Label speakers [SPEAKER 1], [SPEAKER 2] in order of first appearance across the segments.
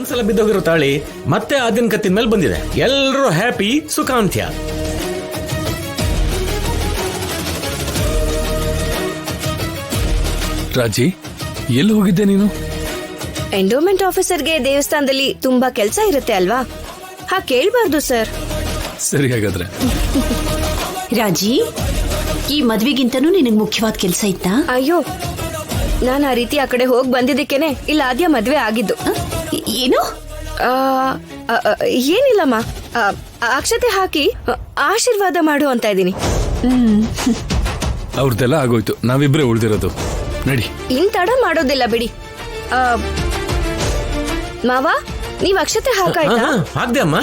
[SPEAKER 1] ಒಂದ್ಸಲ ಬಿದ್ದೋಗಿರೋ ತಾಳಿ ಮತ್ತೆ ಆದಿನ ಕತ್ತಿನ ಮೇಲೆ ಬಂದಿದೆ. ಎಲ್ಲರೂ ಹ್ಯಾಪಿ, ಸುಖಾಂತ್ಯ.
[SPEAKER 2] ರಾಜಿ, ಎಲ್ಲಿ ಹೋಗಿದ್ದೆ ನೀನು?
[SPEAKER 3] ಎಂಡೋಮೆಂಟ್ ಆಫೀಸರ್ಗೆ ದೇವಸ್ಥಾನದಲ್ಲಿ ತುಂಬಾ ಕೆಲಸ ಇರುತ್ತೆ ಅಲ್ವಾ? ಕೇಳ್ಬಾರ್ದು ಸರ್.
[SPEAKER 2] ಸರಿ, ಹಾಗಾದ್ರೆ.
[SPEAKER 4] ರಾಜಿ, ಈ ಮದ್ವೆಗಿಂತನೂ ನಿನಗೆ ಮುಖ್ಯವಾದ ಕೆಲಸ ಇತ್ತಾ?
[SPEAKER 3] ಅಯ್ಯೋ, ನಾನು ಆ ರೀತಿ ಆ ಕಡೆ ಹೋಗಿ ಬಂದಿದ್ದಕ್ಕೇನೆ ಇಲ್ಲ ಆದ್ಯ ಮದ್ವೆ ಆಗಿದ್ದು.
[SPEAKER 4] ಏನು?
[SPEAKER 3] ಏನಿಲ್ಲಮ್ಮ, ಅಕ್ಷತೆ ಹಾಕಿ ಆಶೀರ್ವಾದ ಮಾಡು ಅಂತ ಇದ್ದೀನಿ.
[SPEAKER 2] ಅವ್ರದ್ದೆಲ್ಲ ಆಗೋಯ್ತು, ನಾವಿಬ್ರೇ ಉಳ್ದಿರೋದು. ನಡಿ.
[SPEAKER 3] ಇನ್ ತಡ ಮಾಡೋದಿಲ್ಲ ಬಿಡಿ. ಮಾವ, ನೀವ್ ಅಕ್ಷತೆ ಹಾಕಾಯ್ತಾ?
[SPEAKER 1] ಹಾಕ್ದೆ ಅಮ್ಮ.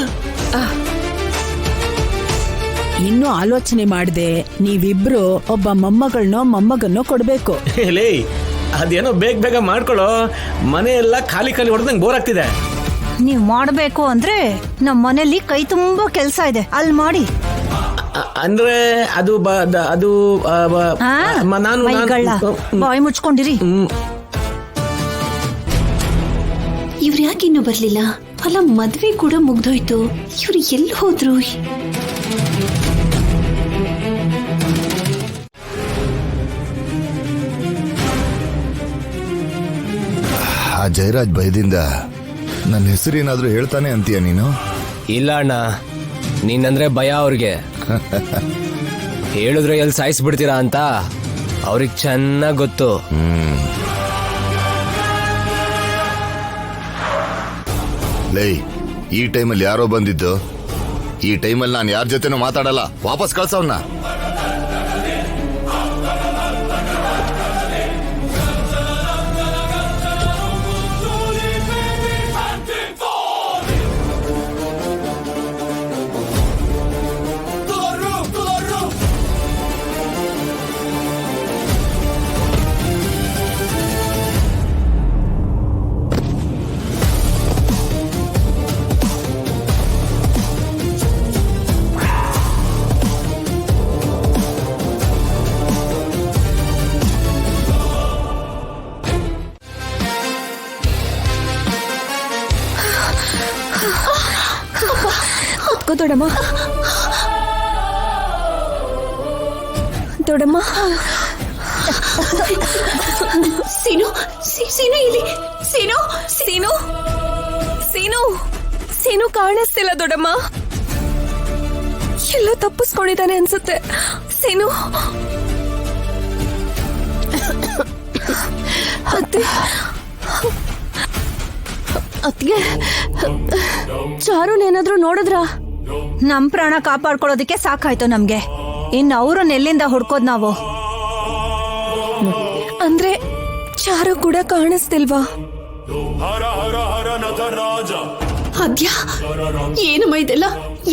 [SPEAKER 5] ಇನ್ನು ಆಲೋಚನೆ ಮಾಡದೆ ನೀವಿಬ್ರು ಒಬ್ಬ ಮೊಮ್ಮಗನ್ನೋ ಕೊಡ್ಬೇಕು.
[SPEAKER 1] ಲೇ, ಅದೇನೋ ಬೇಗ ಮಾಡ್ಕೊಳ್ಳೋ. ಮನೆ ಎಲ್ಲ ಖಾಲಿ ಹೊಡೆದಂಗೆ ಬೋರ್ ಆಗ್ತಿದೆ.
[SPEAKER 6] ನೀವ್ ಮಾಡ್ಬೇಕು ಅಂದ್ರೆ ನಮ್ ಮನೇಲಿ ಕೈ ತುಂಬಾ ಕೆಲ್ಸ ಇದೆ, ಅಲ್ಲಿ ಮಾಡಿ.
[SPEAKER 1] ಅಂದ್ರೆ ಅದು ನಾನು
[SPEAKER 6] ಬಾಯಿ ಮುಚ್ಕೊಂಡಿರಿ.
[SPEAKER 4] ಇವ್ರು ಯಾಕೆ ಇನ್ನೂ ಬರ್ಲಿಲ್ಲ? ಅಲ್ಲ, ಮದ್ವೆ ಕೂಡ ಮುಗ್ದೋಯ್ತು. ಇವ್ರು ಎಲ್ಲಿ ಹೋದ್ರು?
[SPEAKER 7] ಆ ಜಯರಾಜ್ ಭಯದಿಂದ ನನ್ನ ಹೆಸರೇನಾದ್ರೂ ಹೇಳ್ತಾನೆ ಅಂತೀಯ ನೀನು?
[SPEAKER 8] ಇಲ್ಲ ಅಣ್ಣ, ನೀನಂದ್ರೆ ಭಯ ಅವ್ರಿಗೆ. ಹೇಳಿದ್ರೆ ಎಲ್ಲಿ ಸಾಯಿಸ್ಬಿಡ್ತೀರಾ ಅಂತ ಅವ್ರಿಗೆ ಚೆನ್ನಾಗ್ ಗೊತ್ತು.
[SPEAKER 7] ಲೈ, ಈ ಟೈಮಲ್ಲಿ ಯಾರೋ ಬಂದಿದ್ದು? ಈ ಟೈಮಲ್ಲಿ ನಾನು ಯಾರ ಜೊತೆನೂ ಮಾತಾಡಲ್ಲ. ವಾಪಸ್ ಕಳ್ಸವ್ನ.
[SPEAKER 3] ದೊಡ್ಡಮ್ಮ, ದೊಡ್ಡಮ್ಮ.
[SPEAKER 4] ಸೀನು, ಸೀನು ಇಲ್ಲಿ. ಸೀನು, ಸೀನು,
[SPEAKER 3] ಸೀನು, ಸೀನು ಕಾಣಿಸ್ತಿಲ್ಲ ದೊಡ್ಡಮ್ಮ. ಎಲ್ಲೋ ತಪ್ಪಿಸ್ಕೊಂಡಿದ್ದಾನೆ ಅನ್ಸುತ್ತೆ. ಸೀನು.
[SPEAKER 6] ಅತ್ಗೆ, ಚಾರುನೇನಾದ್ರೂ ನೋಡಿದ್ರ? ನಮ್ ಪ್ರಾಣ ಕಾಪಾಡ್ಕೊಳ್ಳೋದಿಕ್ಕೆ ಸಾಕಾಯ್ತು ನಮ್ಗೆ. ಇನ್ನು ಅವ್ರನ್ನ ಎಲ್ಲಿಂದ ಹುಡ್ಕೋದ್ ನಾವು?
[SPEAKER 3] ಅಂದ್ರೆ ಚಾರು ಕೂಡ ಕಾಣಿಸ್ತಿಲ್ವಾ?
[SPEAKER 4] ಅದ್ಯಾ, ಏನಮ್ಮ ಇದೆಲ್ಲ?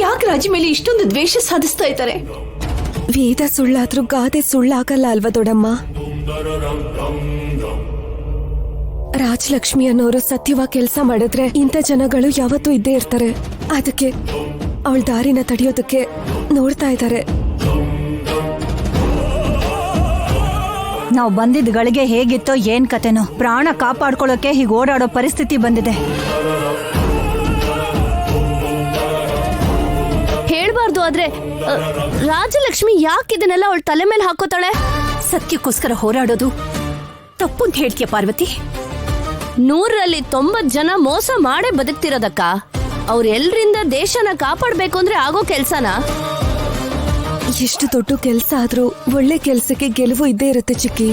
[SPEAKER 4] ಯಾಕೆ ರಾಜಿ ಮೇಲೆ ಇಷ್ಟೊಂದು ದ್ವೇಷ ಸಾಧಿಸ್ತಾ ಇದ್ದಾರೆ?
[SPEAKER 3] ವೇದ ಸುಳ್ಳಾದ್ರೂ ಗಾದೆ ಸುಳ್ಳಾಗಲ್ಲ ಅಲ್ವಾ ದೊಡ್ಡಮ್ಮ? ರಾಜಲಕ್ಷ್ಮಿ ಅನ್ನೋರು ಸತ್ಯವಾಗಿ ಕೆಲಸ ಮಾಡಿದ್ರೆ ಇಂಥ ಜನಗಳು ಯಾವತ್ತೂ ಇದ್ದೇ ಇರ್ತಾರೆ. ಅದಕ್ಕೆ ಅವಳ ದಾರಿನ ತಡೆಯೋದಕ್ಕೆ ನೋಡ್ತಾ ಇದ್ದಾರೆ.
[SPEAKER 6] ನಾವ್ ಬಂದಿದ್ ಗಳಿಗೆ ಹೇಗಿತ್ತೋ ಏನ್ ಕತೆನೋ, ಪ್ರಾಣ ಕಾಪಾಡ್ಕೊಳ್ಳೋಕೆ ಹೀಗೆ ಓಡಾಡೋ ಪರಿಸ್ಥಿತಿ ಬಂದಿದೆ.
[SPEAKER 3] ಹೇಳ್ಬಾರ್ದು, ಆದ್ರೆ ರಾಜಲಕ್ಷ್ಮಿ ಯಾಕೆ ಇದನ್ನೆಲ್ಲ ಅವಳ ತಲೆ ಮೇಲೆ ಹಾಕೋತಾಳೆ?
[SPEAKER 4] ಸತ್ಯಕ್ಕೋಸ್ಕರ ಹೋರಾಡೋದು ತಪ್ಪು ಅಂತ ಹೇಳ್ತೀಯ ಪಾರ್ವತಿ?
[SPEAKER 3] 100ರಲ್ಲಿ 90 ಜನ ಮೋಸ ಮಾಡೇ ಬದುಕ್ತಿರೋದಕ್ಕ. ಅವ್ರೆಲ್ರಿಂದ ದೇಶನ ಕಾಪಾಡ್ಬೇಕು ಅಂದ್ರೆ ಆಗೋ ಕೆಲ್ಸನ? ಎಷ್ಟು ದೊಡ್ಡ ಕೆಲ್ಸ ಆದ್ರೂ ಒಳ್ಳೆ ಕೆಲ್ಸಕ್ಕೆ ಗೆಲುವು ಇದ್ದೇ ಇರುತ್ತೆ ಚಿಕ್ಕಿ.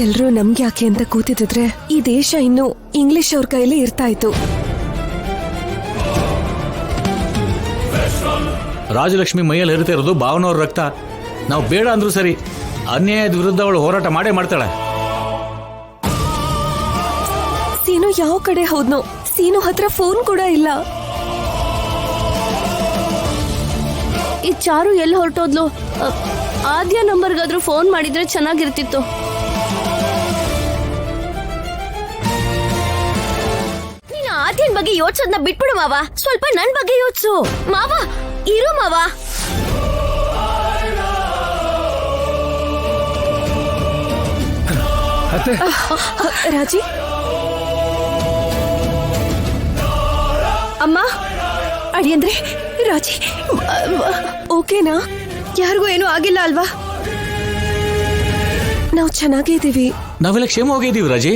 [SPEAKER 3] ಎಲ್ರೂ ನಮ್ಗೆ ಯಾಕೆ ಅಂತ ಕೂತಿದ್ರೆ ಈ ದೇಶ ಇನ್ನು ಇಂಗ್ಲಿಷ್ ಅವ್ರ ಕೈಲಿ ಇರ್ತಾ ಇತ್ತು.
[SPEAKER 1] ರಾಜಲಕ್ಷ್ಮಿ ಮೈಯಲ್ಲಿ ಹರಿತಾ ಇರೋದು ಭಾವನವ್ರ ರಕ್ತ. ನಾವು ಬೇಡ ಅಂದ್ರೂ ಸರಿ, ಅನ್ಯಾಯದ ವಿರುದ್ಧ ಅವಳು ಹೋರಾಟ ಮಾಡೇ ಮಾಡ್ತಾಳೆ.
[SPEAKER 3] ಸೀನು ಯಾವ ಕಡೆ ಹೋದ್ನೋ? ಸೀನು ಹತ್ರ ಫೋನ್ ಕೂಡ ಇಲ್ಲ. ಈ ಚಾರು ಎಲ್ಲಿ ಹೊರಟೋದ್ಲು? ಆದ್ಯ ನಂಬರ್ಗಾದ್ರೂ ಫೋನ್ ಮಾಡಿದ್ರೆ ಚೆನ್ನಾಗಿರ್ತಿತ್ತು. ನೀನು ಆದ್ಯನ್ ಬಗ್ಗೆ ಯೋಚಿಸೋದನ್ನ ಬಿಟ್ಬಿಡು ಮಾವ. ಸ್ವಲ್ಪ ನನ್ ಬಗ್ಗೆ ಯೋಚಿಸು ಮಾವ. ಇರು ಮಾವ. ರಾಜಿ,
[SPEAKER 4] ಅಳಿಯಂದ್ರೆ ರಾಜಿ ಓಕೆನಾ? ಯಾರಿಗೂ ಏನೂ ಆಗಿಲ್ಲ ಅಲ್ವಾ? ನಾವು ಚೆನ್ನಾಗೇ ಇದೀವಿ.
[SPEAKER 1] ನಾವೆಲ್ಲ ಕ್ಷೇಮವಾಗಿ ಇದೀವಿ ರಾಜಿ.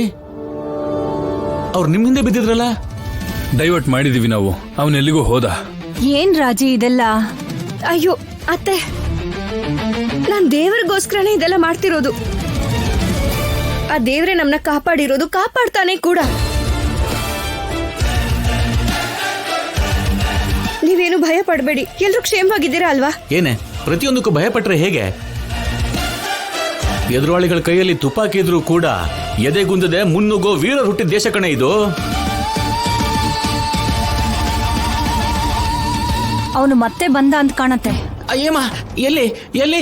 [SPEAKER 1] ಅವ್ರು ನಿಮ್ಮ ಹಿಂದೆ ಬಿದ್ದಿದ್ರಲ್ಲ.
[SPEAKER 2] ಡೈವರ್ಟ್ ಮಾಡಿದೀವಿ ನಾವು. ಅವನೆಲ್ಲಿಗೂ ಹೋದ.
[SPEAKER 6] ಏನ್ ರಾಜಿ ಇದೆಲ್ಲ?
[SPEAKER 4] ಅಯ್ಯೋ ಅತ್ತೆ, ನಾನ್ ದೇವರಿಗೋಸ್ಕರನೇ ಇದೆಲ್ಲ ಮಾಡ್ತಿರೋದು. ಆ ದೇವ್ರೆ ನಮ್ನ ಕಾಪಾಡಿರೋದು, ಕಾಪಾಡ್ತಾನೆ ಕೂಡ. ನೀವೇನು ಭಯ ಪಡಬೇಡಿ, ಎಲ್ರು ಕ್ಷೇಮವಾಗಿದ್ದೀರಾ ಅಲ್ವಾ?
[SPEAKER 1] ಏನೇ ಪ್ರತಿಯೊಂದಕ್ಕೂ ಭಯಪಟ್ರೆ ಹೇಗೆ? ಎದುರಾಳಿಗಳ ಕೈಯಲ್ಲಿ ತುಪಾಕಿ ಇದ್ರೂ ಕೂಡ ಎದೆಗುಂದದೆ ಮುನ್ನುಗ್ಗೋ ವೀರರು ಹುಟ್ಟಿದ ದೇಶ ಕಣೆ ಇದು.
[SPEAKER 6] ಅವನು ಮತ್ತೆ ಬಂದ ಅಂತ ಕಾಣತ್ತೆ.
[SPEAKER 1] ಅಯ್ಯಮ್ಮ, ಎಲ್ಲಿ ಎಲ್ಲಿ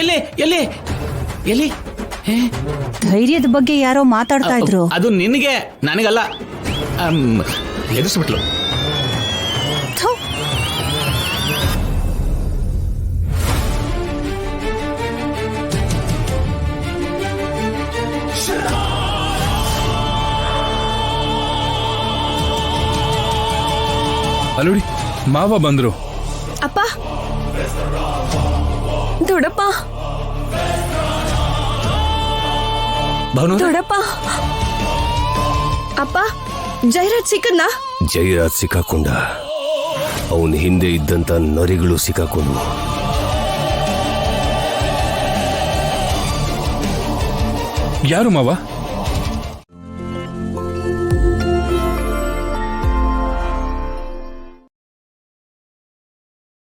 [SPEAKER 1] ಎಲ್ಲಿ ಎಲ್ಲಿ ಎಲ್ಲಿ?
[SPEAKER 6] ಧೈರ್ಯದ ಬಗ್ಗೆ ಯಾರೋ ಮಾತಾಡ್ತಾ ಇದ್ರು.
[SPEAKER 1] ಅದು ನಿನಗೆ, ನನಗಲ್ಲ. ಎದುರಿಸ್ಬಿಟ್ಲು.
[SPEAKER 6] ಥು.
[SPEAKER 2] ಅಲ್ಲೋಡಿ, ಮಾವ ಬಂದ್ರು.
[SPEAKER 4] ಅಪ್ಪ, ದೊಡ್ಡಪ್ಪ, ದೊಡ್ಡಪ್ಪ, ಅಪ್ಪ, ಜಯರಾಜ್ ಸಿಕ್ಕದ್ನಾ?
[SPEAKER 8] ಜಯರಾಜ್ ಸಿಕ್ಕಾಕೊಂಡ. ಅವನ ಹಿಂದೆ ಇದ್ದಂತ ನರಿಗಳು ಸಿಕ್ಕಾಕೊಂಡ್ವು.
[SPEAKER 2] ಯಾರು ಮಾವ?